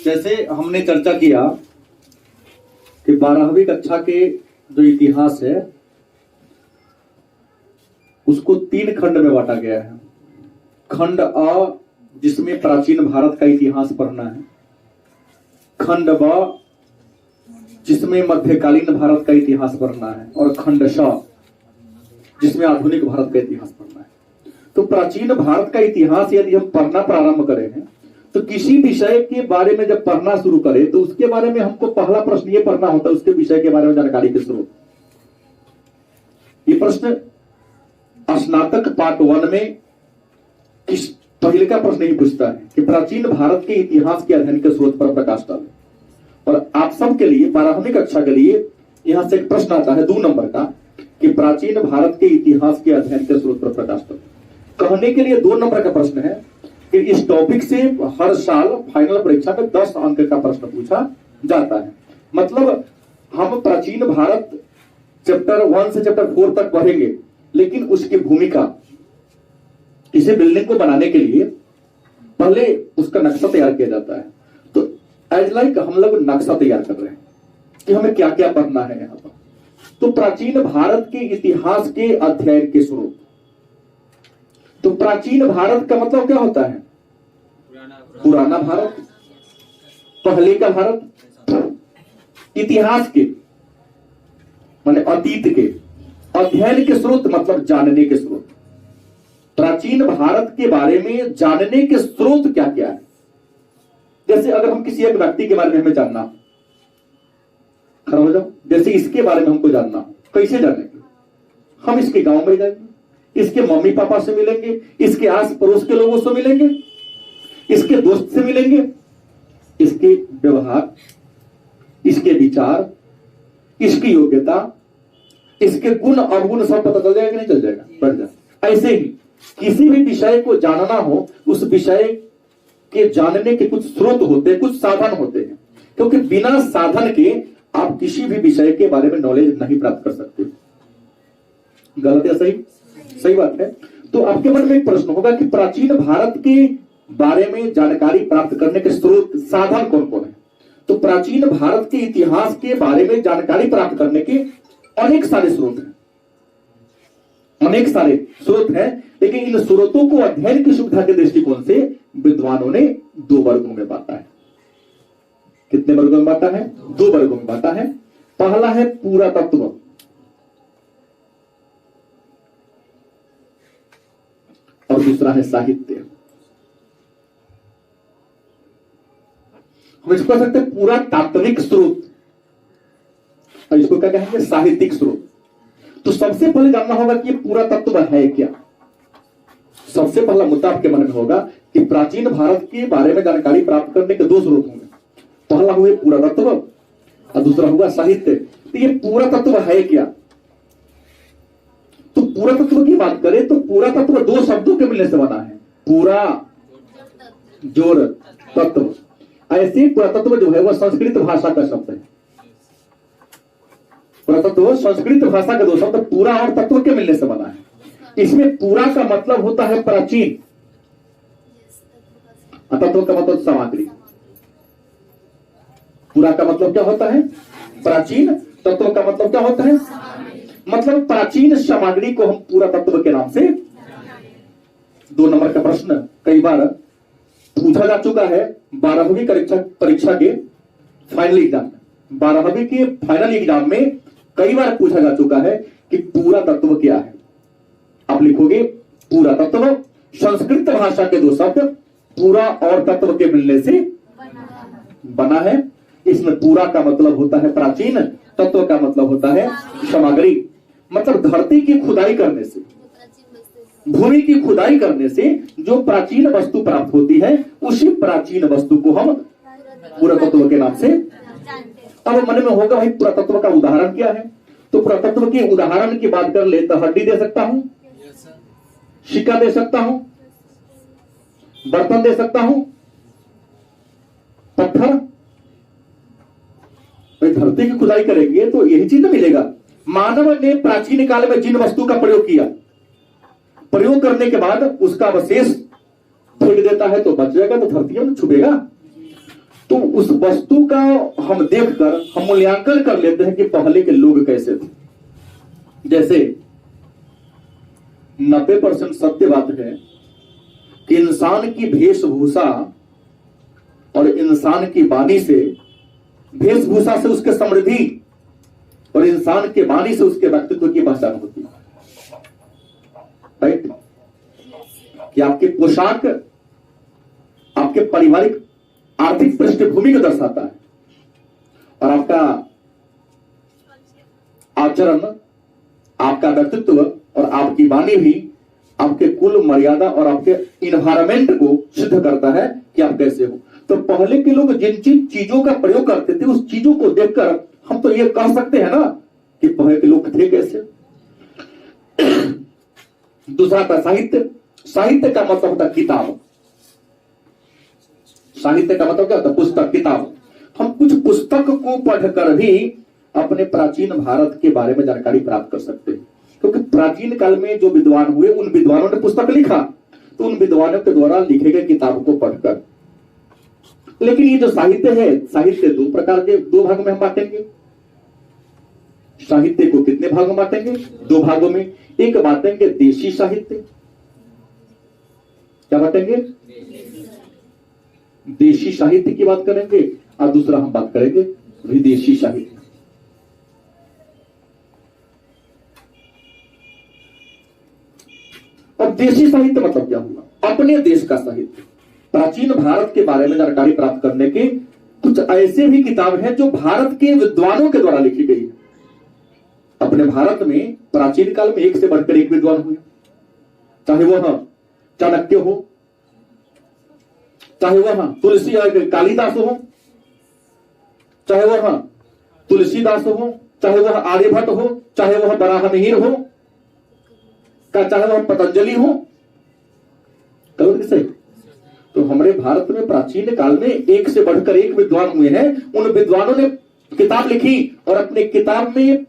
जैसे हमने चर्चा किया कि 12वीं कक्षा के जो इतिहास है उसको 3 खंड में बांटा गया है। खंड अ जिसमें प्राचीन भारत का इतिहास पढ़ना है, खंड ब जिसमें मध्यकालीन भारत का इतिहास पढ़ना है, और खंड श जिसमें आधुनिक भारत का इतिहास पढ़ना है। तो प्राचीन भारत का इतिहास यदि हम पढ़ना प्रारंभ करें हैं तो किसी विषय के बारे में जब पढ़ना शुरू करें तो उसके बारे में हमको पहला प्रश्न ये पढ़ना होता है उसके विषय के बारे में जानकारी के स्रोत। ये प्रश्न स्नातक पार्ट 1 में किस पहले का प्रश्न ही पूछता है कि प्राचीन भारत के इतिहास के अध्ययन के स्रोत पर प्रकाश डालें। और आप सबके लिए 12वीं कक्षा के लिए यहां से एक प्रश्न आता है 2 नंबर का कि प्राचीन भारत के इतिहास के अध्ययन के स्रोत पर प्रकाश डालें। कहने के लिए 2 नंबर का प्रश्न है कि इस टॉपिक से हर साल फाइनल परीक्षा में 10 अंक का प्रश्न पूछा जाता है। मतलब हम प्राचीन भारत चैप्टर 1 से चैप्टर 4 तक पढ़ेंगे, लेकिन उसकी भूमिका, इसे बिल्डिंग को बनाने के लिए पहले उसका नक्शा तैयार किया जाता है। तो एज लाइक हम लोग नक्शा तैयार कर रहे हैं कि हमें क्या क्या पढ़ना है यहां पर। तो प्राचीन भारत के इतिहास के अध्ययन के स्रोत। तो प्राचीन भारत का मतलब क्या होता है? पुराना भारत, पहले का भारत। इतिहास के माने अतीत के, अध्ययन के स्रोत मतलब जानने के स्रोत। प्राचीन भारत के बारे में जानने के स्रोत क्या क्या है? जैसे अगर हम किसी एक व्यक्ति के बारे में हमें जानना, खड़ा हो जाओ, जैसे इसके बारे में हमको जानना, कैसे जानेंगे? हम इसके गांव में जाएंगे, इसके मम्मी पापा से मिलेंगे, इसके आस पड़ोस के लोगों से मिलेंगे, इसके दोस्त से मिलेंगे, इसके व्यवहार, इसके विचार, इसकी योग्यता, इसके गुण अवगुण सब पता चल जाएगा कि नहीं चल जाएगा? बढ़ जाए। ऐसे ही किसी भी विषय को जानना हो, उस विषय के जानने के कुछ स्रोत होते हैं, कुछ साधन होते हैं, क्योंकि बिना साधन के आप किसी भी विषय के बारे में नॉलेज नहीं प्राप्त कर सकते। गलत या सही? सही बात है। तो आपके मन में एक प्रश्न होगा कि प्राचीन भारत के बारे में जानकारी प्राप्त करने के स्रोत, साधन कौन कौन है? तो प्राचीन भारत के इतिहास के बारे में जानकारी प्राप्त करने के अनेक सारे स्रोत हैं, अनेक सारे स्रोत हैं, लेकिन इन स्रोतों को अध्ययन की सुविधा के दृष्टिकोण से विद्वानों ने 2 वर्गों में बांटा है। कितने वर्गों में बांटा है? 2 वर्गों में बांटा है। पहला है पुरातत्व, और दूसरा है साहित्य। हम इसको कह सकते हैं पूरा तात्विक स्रोत, और इसको क्या कहेंगे? साहित्यिक स्रोत। तो सबसे पहले जानना होगा कि ये पूरा तत्व है क्या। सबसे पहला मुद्दा आपके मन में होगा कि प्राचीन भारत के बारे में जानकारी प्राप्त करने के 2 स्रोत होंगे। पहला हुआ पूरा तत्व और दूसरा हुआ साहित्य। तो ये पूरा तत्व है क्या? तो पूरा तत्व की बात करें तो पूरा तत्व 2 शब्दों के मिलने से बना है, पूरा जोड़ तत्व। ऐसे पुरातत्व जो है वह संस्कृत भाषा का शब्द है। पुरातत्व संस्कृत भाषा के 2 शब्द पूरा और तत्व के मिलने से बना है। इसमें पूरा का मतलब होता है प्राचीन, तत्व का मतलब सामग्री। पूरा का मतलब क्या होता है? प्राचीन। तत्व का मतलब क्या होता है? मतलब प्राचीन सामग्री को हम पूरा तत्व के नाम से। 2 नंबर का प्रश्न कई बार पूछा जा चुका है 12वीं परीक्षा के फाइनल एग्जाम में। 12वीं के फाइनल एग्जाम में कई बार पूछा जा चुका है कि पूरा तत्व क्या है। आप लिखोगे पूरा तत्व, संस्कृत भाषा के 2 शब्द पूरा और तत्व के मिलने से बना है। इसमें पूरा का मतलब होता है प्राचीन, तत्व का मतलब होता है सामग्री। मतलब धरती की खुदाई करने से, भूमि की खुदाई करने से जो प्राचीन वस्तु प्राप्त होती है, उसी प्राचीन वस्तु को हम पुरातत्व के नाम से। अब मन में होगा भाई पुरातत्व का उदाहरण क्या है? तो पुरातत्व के उदाहरण की बात कर ले तो हड्डी दे सकता हूं, सिक्का दे सकता हूं, बर्तन दे सकता हूं, पत्थर। धरती की खुदाई करेंगे तो यही चीज मिलेगा। मानव ने प्राचीन काल में जिन वस्तु का प्रयोग किया, प्रयोग करने के बाद उसका अवशेष फेंक देता है तो बच जाएगा, तो धरती में छुपेगा। तो उस वस्तु का हम देखकर हम मूल्यांकन कर लेते हैं कि पहले के लोग कैसे थे। जैसे 90% सत्य बात है कि इंसान की वेशभूषा और इंसान की वाणी से, वेशभूषा से उसके समृद्धि और इंसान के वाणी से उसके व्यक्तित्व की पहचान होती है। राइट? कि आपके पोशाक आपके पारिवारिक आर्थिक पृष्ठभूमि को दर्शाता है और आपका आचरण, आपका व्यक्तित्व और आपकी वाणी भी आपके कुल मर्यादा और आपके इन्वायरमेंट को सिद्ध करता है कि आप कैसे हो। तो पहले के लोग जिन जिन चीजों का प्रयोग करते थे उस चीजों को देखकर हम तो ये कह सकते हैं ना कि पहले के लोग थे कैसे। दूसरा था साहित्य। साहित्य का मतलब होता किताब। साहित्य का मतलब क्या होता है? पुस्तक, किताब। हम कुछ पुस्तक को पढ़कर भी अपने प्राचीन भारत के बारे में जानकारी प्राप्त कर सकते हैं, क्योंकि प्राचीन काल में जो विद्वान हुए उन विद्वानों ने पुस्तक लिखा, तो उन विद्वानों के द्वारा लिखे गए किताबों को पढ़कर। लेकिन ये जो साहित्य है, साहित्य दो प्रकार के, दो भाग में हम बांटेंगे। साहित्य को कितने भाग में बांटेंगे? दो भागों में। एक बांटेंगे देशी साहित्य। क्या बांटेंगे? देशी साहित्य की बात करेंगे और दूसरा हम बात करेंगे विदेशी साहित्य। अब देशी साहित्य मतलब क्या हुआ? अपने देश का साहित्य। प्राचीन भारत के बारे में जानकारी प्राप्त करने के कुछ ऐसे भी किताब हैं जो भारत के विद्वानों के द्वारा लिखी गई है। अपने भारत में प्राचीन काल में एक से बढ़कर एक विद्वान हुए, चाहे वह चाणक्य हो, चाहे वह तुलसी कालिदास हो, चाहे वह तुलसीदास हो, चाहे वह आर्यभट्ट हो, चाहे वह बराहमिहिर हो, चाहे वह पतंजलि हो। सही। तो हमारे भारत में प्राचीन काल में एक से बढ़कर एक विद्वान हुए हैं। उन विद्वानों ने किताब लिखी और अपने किताब में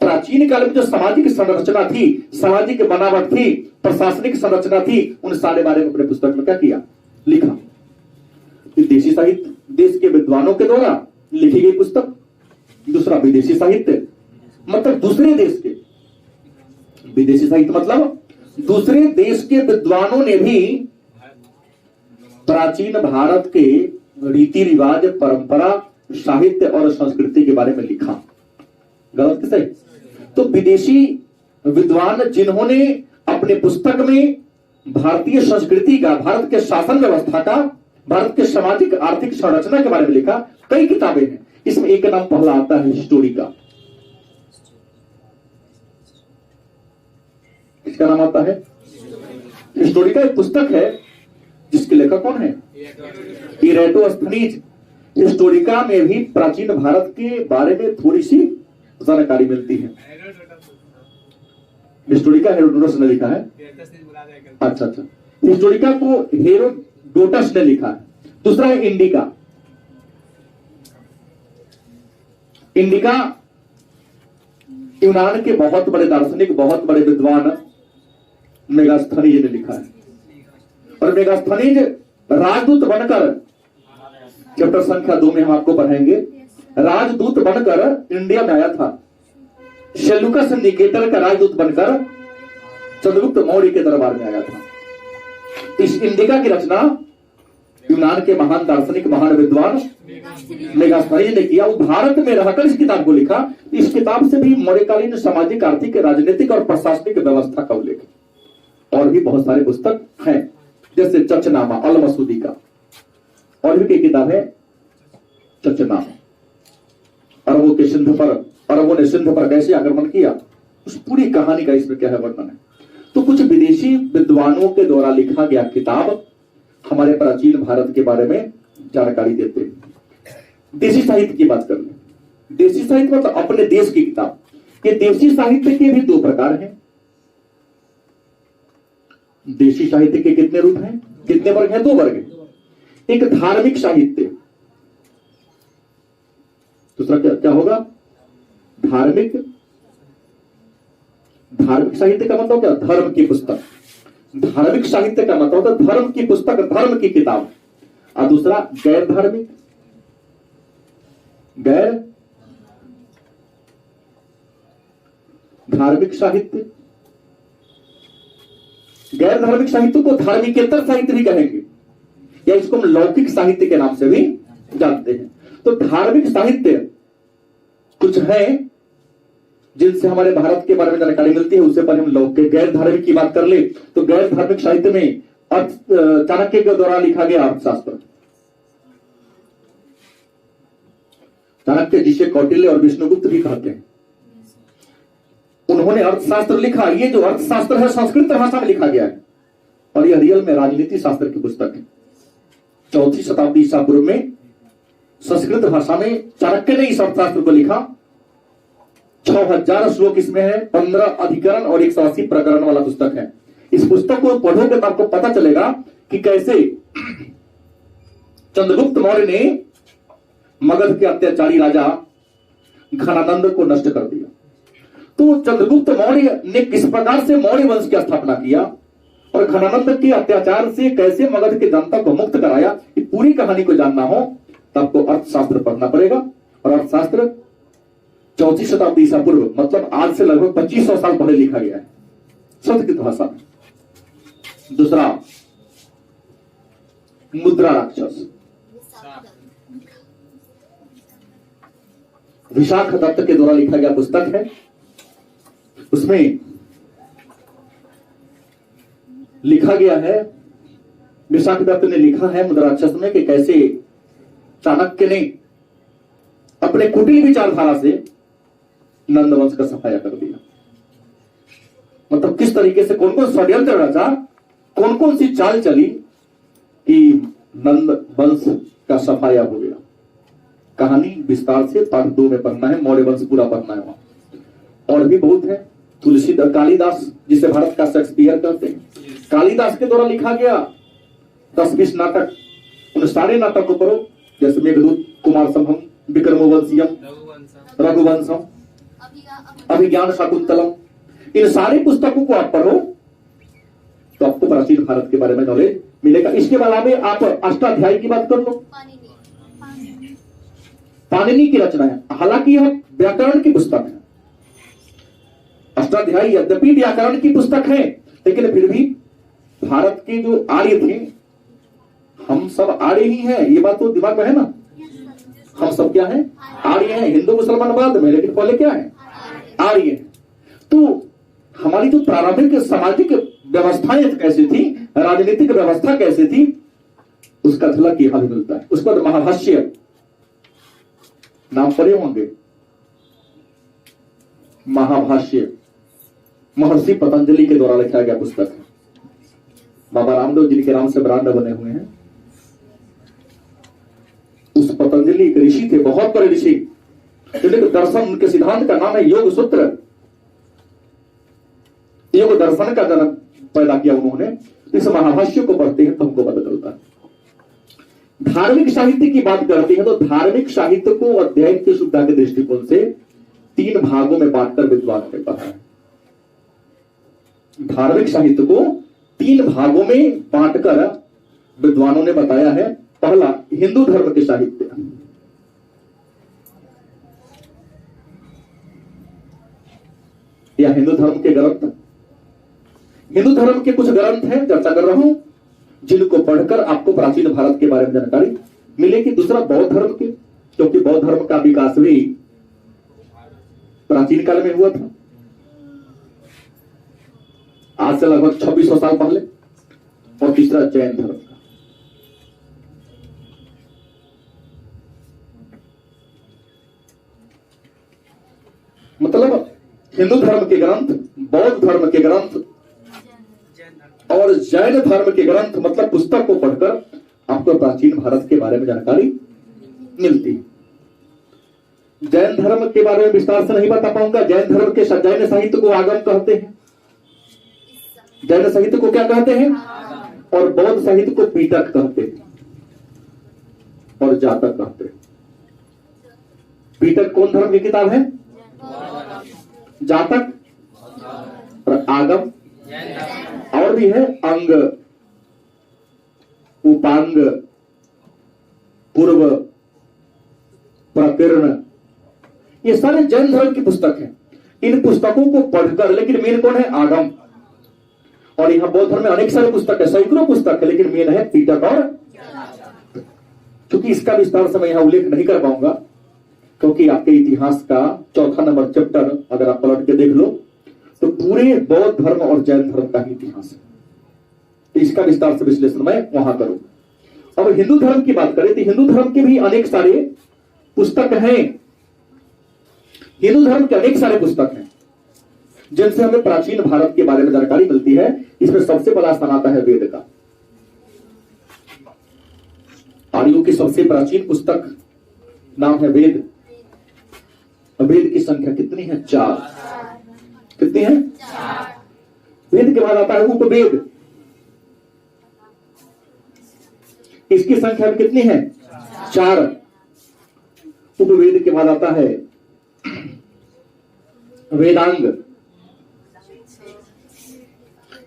प्राचीन काल में जो सामाजिक संरचना थी, सामाजिक बनावट थी, प्रशासनिक संरचना थी, उन सारे बारे में अपने पुस्तक में क्या किया? लिखा। देशी साहित्य, देश के विद्वानों के द्वारा लिखी गई पुस्तक। दूसरा विदेशी साहित्य, मतलब दूसरे देश के। विदेशी साहित्य मतलब दूसरे देश के विद्वानों ने भी प्राचीन भारत के रीति रिवाज, परंपरा, साहित्य और संस्कृति के बारे में लिखा। गलत किसे? तो विदेशी विद्वान जिन्होंने अपने पुस्तक में भारतीय संस्कृति का, भारत के शासन व्यवस्था का, भारत के सामाजिक आर्थिक संरचना के बारे में लिखा। कई किताबें हैं। इसमें एक नाम पहला आता है हिस्टोरिका। इसका नाम आता है हिस्टोरिका। एक पुस्तक है जिसके लेखक कौन है? इरेटोस्थनीज। हिस्टोरिका में भी प्राचीन भारत के बारे में थोड़ी सी जानकारी मिलती है। हिस्टोरिका हेरोडोटस ने लिखा है। अच्छा। हिस्टोरिका को हेरोडोटस ने लिखा है। दूसरा है इंडिका। इंडिका यूनान के बहुत बड़े दार्शनिक, बहुत बड़े विद्वान मेगास्थनीज ने लिखा है। और मेगास्थनीज राजदूत बनकर, चैप्टर संख्या 2 में हम आपको पढ़ाएंगे, राजदूत बनकर इंडिया में आया था। सेल्यूकस निकेटर का राजदूत बनकर चंद्रगुप्त मौर्य के दरबार में आया था। इस इंडिका की रचना यूनान के महान दार्शनिक, महान विद्वान मेगास्थनीज ने किया। वो भारत में रहकर इस किताब को लिखा। इस किताब से भी मौर्यकालीन सामाजिक, आर्थिक, राजनीतिक और प्रशासनिक व्यवस्था का उल्लेख। और भी बहुत सारे पुस्तक हैं, जैसे चचनामा अल मसूदी का। और भी एक किताब है चचनामा। अरबों के सिंध पर, अरबों ने सिंध पर कैसे आक्रमण किया, उस पूरी कहानी का इसमें क्या है वर्णन है। तो कुछ विदेशी विद्वानों के द्वारा लिखा गया किताब हमारे प्राचीन भारत के बारे में जानकारी देते हैं। देशी साहित्य की बात कर लें। देशी साहित्य मतलब अपने देश की किताब। ये देशी साहित्य के भी दो प्रकार हैं। देशी साहित्य के कितने रूप हैं? कितने वर्ग हैं? 2 वर्ग हैं। एक धार्मिक साहित्य, दूसरा क्या होगा? धार्मिक। धार्मिक साहित्य का मतलब क्या? धर्म की पुस्तक। धार्मिक साहित्य का मतलब होता है धर्म की पुस्तक, धर्म की किताब। और दूसरा गैर धार्मिक। गैर धार्मिक साहित्य। गैर धार्मिक साहित्य को धार्मिकेतर साहित्य भी कहेंगे, या इसको हम लौकिक साहित्य के नाम से भी जानते हैं। तो धार्मिक साहित्य कुछ है जिनसे हमारे भारत के बारे में जानकारी मिलती है, उससे पहले हम लौकिक गैर धार्मिक की बात कर ले तो गैर धार्मिक साहित्य में चाणक्य के द्वारा लिखा गया अर्थशास्त्र। चाणक्य जिसे कौटिल्य और विष्णुगुप्त भी कहते हैं, उन्होंने अर्थशास्त्र लिखा। ये जो अर्थशास्त्र है संस्कृत भाषा में लिखा गया है और यह रियल में राजनीति शास्त्र की पुस्तक है। 4वीं शताब्दी ईसा पूर्व में संस्कृत भाषा में चाणक्य ने इस अर्थशास्त्र को लिखा। 6000 श्लोक इसमें है, 15 अधिकरण और 180 प्रकरण वाला पुस्तक है। इस पुस्तक को पढ़ोगे तो आपको पता चलेगा कि कैसे चंद्रगुप्त मौर्य ने मगध के अत्याचारी राजा घनानंद को नष्ट कर दिया। तो चंद्रगुप्त मौर्य ने किस प्रकार से मौर्य वंश की स्थापना किया और घनानंद के अत्याचार से कैसे मगध की जनता को मुक्त कराया, ये पूरी कहानी को जानना हो तो आपको अर्थशास्त्र पढ़ना पड़ेगा। और अर्थशास्त्र 4वीं शताब्दी ईसा पूर्व, मतलब आज से लगभग 2500 साल पहले लिखा गया है संस्कृत भाषा में। दूसरा, मुद्रा राक्षस। विशाख दत्त के द्वारा लिखा गया पुस्तक है। उसमें लिखा गया है, विशाख दत्त ने लिखा है मुद्रा राक्षस में कि कैसे चाणक्य ने अपने कुटिल विचारधारा से नंद वंश का सफाया कर दिया। मतलब किस तरीके से कौन कौन षड्यंत्र रचा, कौन कौन सी चाल चली कि नंद वंश का सफाया हो गया। कहानी विस्तार से पार्ट 2 में पढ़ना है, मौर्य वंश पूरा पढ़ना है वहां। और भी बहुत है। तुलसीदास, कालिदास जिसे भारत का शेक्सपियर कहते हैं, कालिदास के द्वारा लिखा गया 10-20 नाटक। उन सारे नाटक को पढ़ो, जैसे मेघदूत, कुमार संभव, विक्रमोर्वशीयम, रघुवंशम, अभिज्ञान शाकुंतलम, इन सारी पुस्तकों को आप पढ़ो तो आपको प्राचीन भारत के बारे में नॉलेज मिलेगा। इसके अलावा आप अष्टाध्यायी की बात कर लो, पाणिनि की रचना है, हालांकि यह व्याकरण की पुस्तक है। अष्टाध्यायी यद्यपि व्याकरण की पुस्तक है, लेकिन फिर भी भारत के जो आर्य थे, हम सब आर्य ही हैं, ये बात तो दिमाग में है ना। हम सब क्या है? आर्य हैं। हिंदू मुसलमान बाद में, लेकिन पहले क्या है? आर्य हैं। तो हमारी जो प्रारंभिक सामाजिक व्यवस्थाएं कैसी थी, राजनीतिक व्यवस्था कैसी थी, उसका झलक यहां भी मिलता है। उसके बाद महाभाष्य, नाम पढ़े होंगे, महाभाष्य महर्षि पतंजलि के द्वारा लिखा गया पुस्तक है। बाबा रामदेव जी के नाम से ब्रांड बने हुए हैं। उस पतंजलि एक ऋषि थे, बहुत बड़े ऋषि, जिनके दर्शन, उनके सिद्धांत का नाम है योग सूत्र। योग दर्शन का जन्म पैदा किया उन्होंने। इस महाभाष्य को पढ़ते हैं तो हमको पता चलता है। धार्मिक साहित्य की बात करते हैं तो धार्मिक साहित्य को अध्ययन की सुविधा के दृष्टिकोण से 3 भागों में बांटकर विद्वानों ने कहा है। धार्मिक साहित्य को 3 भागों में बांटकर विद्वानों ने बताया है। पहला, हिंदू धर्म के साहित्य, या हिंदू धर्म के ग्रंथ। हिंदू धर्म के कुछ ग्रंथ हैं, चर्चा कर रहा हूं, जिनको पढ़कर आपको प्राचीन भारत के बारे में जानकारी मिलेगी। दूसरा, बौद्ध धर्म के, क्योंकि बौद्ध धर्म का विकास भी प्राचीन काल में हुआ था, आज से लगभग 2600 साल पहले। और तीसरा, जैन धर्म का। मतलब हिंदू धर्म के ग्रंथ, बौद्ध धर्म के ग्रंथ और जैन धर्म के ग्रंथ, मतलब पुस्तक को पढ़कर आपको प्राचीन भारत के बारे में जानकारी मिलती है। जैन धर्म के बारे में विस्तार से नहीं बता पाऊंगा। जैन धर्म के जैन साहित्य को आगम कहते हैं। जैन साहित्य को क्या कहते हैं? और बौद्ध साहित्य को पीटक कहते हैं और जातक कहते हैं। पीटक कौन धर्म की किताब है? जातक और आगम, और भी है अंग, उपांग, पूर्व, प्रक, विर्ण, ये सारे जैन धर्म की पुस्तक हैं। इन पुस्तकों को पढ़कर, लेकिन मेन कौन है? आगम। और यहाँ बौद्ध धर्म में अनेक सारे पुस्तक है, सैकड़ों पुस्तक है, लेकिन मेन है पिटक और, क्योंकि इसका विस्तार से मैं यहाँ उल्लेख नहीं कर पाऊंगा, क्योंकि आपके इतिहास का चौथा नंबर चैप्टर अगर आप पलट के देख लो तो पूरे बौद्ध धर्म और जैन धर्म का ही इतिहास है। इसका विस्तार से विश्लेषण मैं वहां करूं। अब हिंदू धर्म की बात करें तो हिंदू धर्म के भी अनेक सारे पुस्तक हैं। हिंदू धर्म के अनेक सारे पुस्तक हैं जिनसे हमें प्राचीन भारत के बारे में जानकारी मिलती है। इसमें सबसे बड़ा स्थान आता है वेद का। आर्यों की सबसे प्राचीन पुस्तक नाम है वेद। वेद की संख्या कितनी है? 4। कितनी है? 4। वेद के बाद आता है उपवेद। इसकी संख्या कितनी है? 4। उपवेद के बाद आता है वेदांग।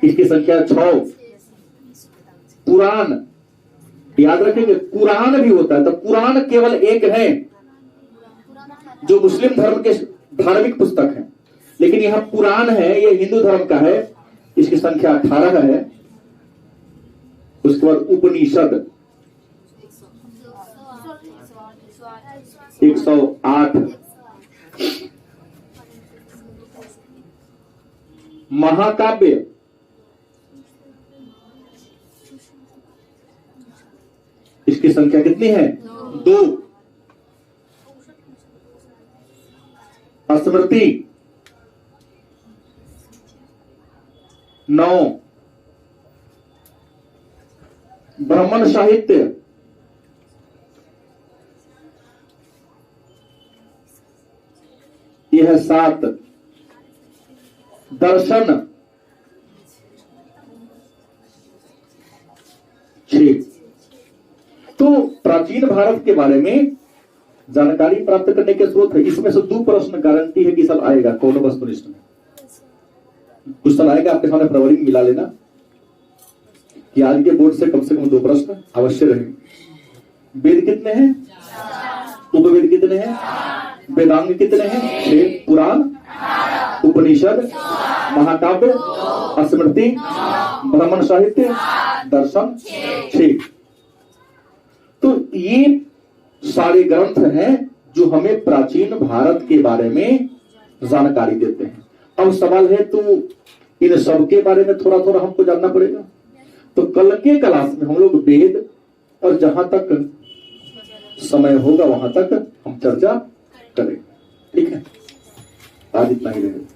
इसकी संख्या 6। पुराण, याद रखेंगे कुरान भी होता है, तो कुरान केवल एक है जो मुस्लिम धर्म के धार्मिक पुस्तक है, लेकिन यहां पुराण है, ये हिंदू धर्म का है। इसकी संख्या 18 है। उसके बाद उपनिषद 108। महाकाव्य इसकी संख्या कितनी है? 2। स्मृति 9। ब्राह्मण साहित्य यह है 7। दर्शन 6। तो प्राचीन भारत के बारे में जानकारी प्राप्त करने के स्रोत है। इसमें से 2 प्रश्न गारंटी है कि सब आएगा। कौन वस्तुनिष्ठ में क्वेश्चन आएगा आपके सामने, प्रवरी मिला लेना कि आज के बोर्ड से कम 2 प्रश्न अवश्य रहे। वेद कितने हैं? 4। उपवेद कितने हैं? 4। वेदांग कितने हैं? 6। पुराण, उपनिषद, महाकाव्य, स्मृति, ब्राह्मण साहित्य, दर्शन 6। तो ये सारे ग्रंथ हैं जो हमें प्राचीन भारत के बारे में जानकारी देते हैं। अब सवाल है तो इन सब के बारे में थोड़ा थोड़ा हमको जानना पड़ेगा। तो कल के क्लास में हम लोग वेद और जहां तक समय होगा वहां तक हम चर्चा करेंगे। ठीक है, आज इतना ही रहेगा।